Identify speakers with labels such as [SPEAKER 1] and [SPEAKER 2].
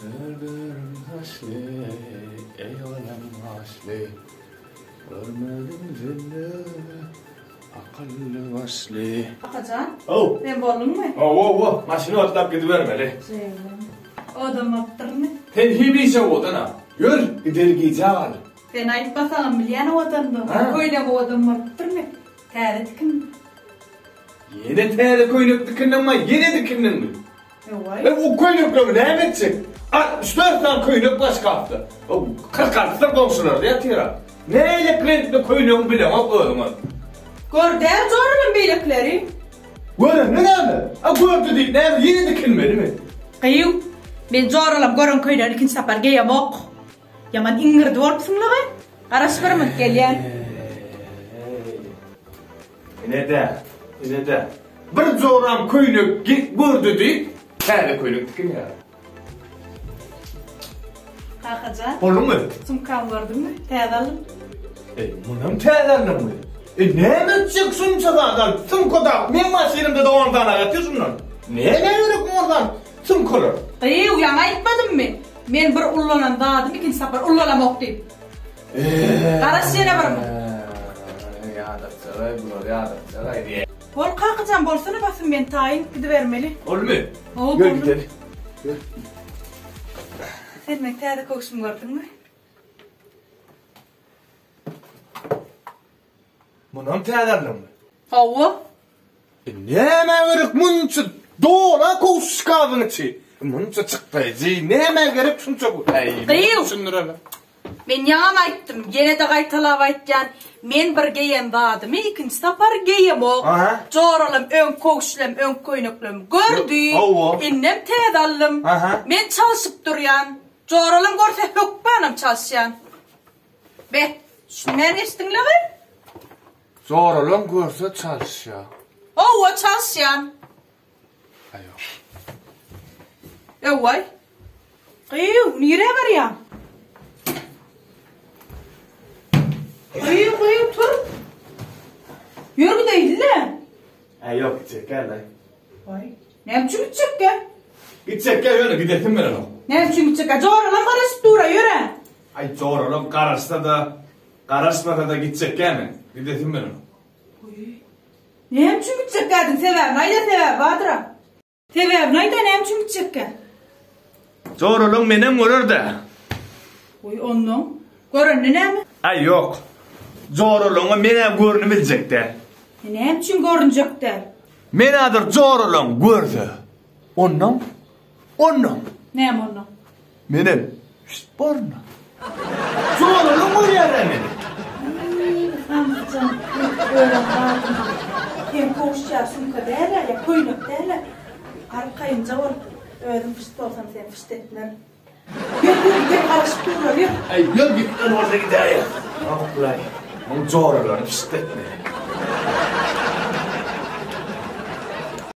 [SPEAKER 1] Haşli, ey alem haşli, görmedim zilli, akıllı haşli.
[SPEAKER 2] Akacan,
[SPEAKER 1] Oh.
[SPEAKER 2] ben borlun mu?
[SPEAKER 1] Oh, maşını atlap gidivermeli.
[SPEAKER 2] Odam attırını.
[SPEAKER 1] Tenhibiyse odana, yürü gidergice al.
[SPEAKER 2] Ben aytmasanım bilyen odamda. Öyle bu odam attırını. Täällä dikin.
[SPEAKER 1] Yine täällä koynuk dikinden mi? Yine dikinden mi? O koynukla ne edecek? 3-4 tane koynuk başka hafta. O 40 hafta komşular yatıyor. Ne elektrikli koynuğun bile o koyma.
[SPEAKER 2] Gör der zorunun beylekleri.
[SPEAKER 1] Görün ne mi? Gördü deyip ne mi? Yine dikilmedi mi?
[SPEAKER 2] Kıyım. Ben zorunum görün köyden ikinci sefer geyem ok. Yaman ingirdi orpsun lağı. Araştırma gelyen.
[SPEAKER 1] Ne de. Bir zoram koynuk gördü deyip täällä koynuk dikin ya.
[SPEAKER 2] Akacan.
[SPEAKER 1] Olur mu?
[SPEAKER 2] Sumkan gördün mü? Täällä.
[SPEAKER 1] Bunun täällä mı? Ne mi çıksın çadağdan? Sumkoda. Men maşinimde de 10 tane atıyorsun lan. Ne yürek oradan? Sumkolar.
[SPEAKER 2] Kıyı uyan aytmadım mı? Men bir ullanan dağdım ikinci sefer ullalam ok deyip. Karasiyene var mı?
[SPEAKER 1] Yadatsaray diye.
[SPEAKER 2] Bol kalkacan bolsana basın ben tayin gidivermeli.
[SPEAKER 1] Olur mu?
[SPEAKER 2] Oldu.
[SPEAKER 1] Gör gidelim. Gör.
[SPEAKER 2] Sen mekterde kokusum gördün mü?
[SPEAKER 1] Bunun täällä mı?
[SPEAKER 2] Hava.
[SPEAKER 1] Ne gerek munçu doğla koşkavın içi. Munçu çıkpaydı. Ne gerek şunça bu?
[SPEAKER 2] Kıyım. Ben yalan ayttım. Gene de qaytalap aytjan. Men bir geyem dağdım. İkinci sefer geyem o. Joralım, ön koğuşlum, ön koynukluğum. Gördü. İnnem tedallım. Men çalışıp duryan. Joralım görse hökbanım çalışyan. Be, şundan estin lağı?
[SPEAKER 1] Zoralım görse çalışıyor.
[SPEAKER 2] O çalışyan.
[SPEAKER 1] Ayo.
[SPEAKER 2] Evvay. Kıyım, nire var ya? Kıyım tur. Yürü değil lan.
[SPEAKER 1] Yok gidecek gel lan.
[SPEAKER 2] Vay. Ne biçim gidecek ki?
[SPEAKER 1] Gidecek gel öyle gidelim ben onu.
[SPEAKER 2] Ne biçim gidecek ki? Zoralım karışıp dura yürü.
[SPEAKER 1] Ay zoralım karışmada da gidecek gel mi? Gidelim ben onu.
[SPEAKER 2] Ne biçim gidecek kadın sever? Nayda sever Batıra? Sever nayda ne biçim gidecek ki?
[SPEAKER 1] Zoralım benim görür de.
[SPEAKER 2] Oy onun. Görün ne mi?
[SPEAKER 1] Ay yok. Zoralım benim görünü bilecek de.
[SPEAKER 2] Ne biçim görünecek de?
[SPEAKER 1] Menadır zoralım gördü. Onun.
[SPEAKER 2] Ne mi onun?
[SPEAKER 1] Benim. Şşt barına. Zoralım oraya beni.
[SPEAKER 2] Amcan. Öyle bağırdım. Hem koğuşçasın kadar ya koynuk derler. Arkayınca ol. Öğredim fışt olsam sen fışt etmem. Yok karışıp durur yok.
[SPEAKER 1] Ay yok git lan orada gider ya. Aklay. Onu zoralım fışt etme.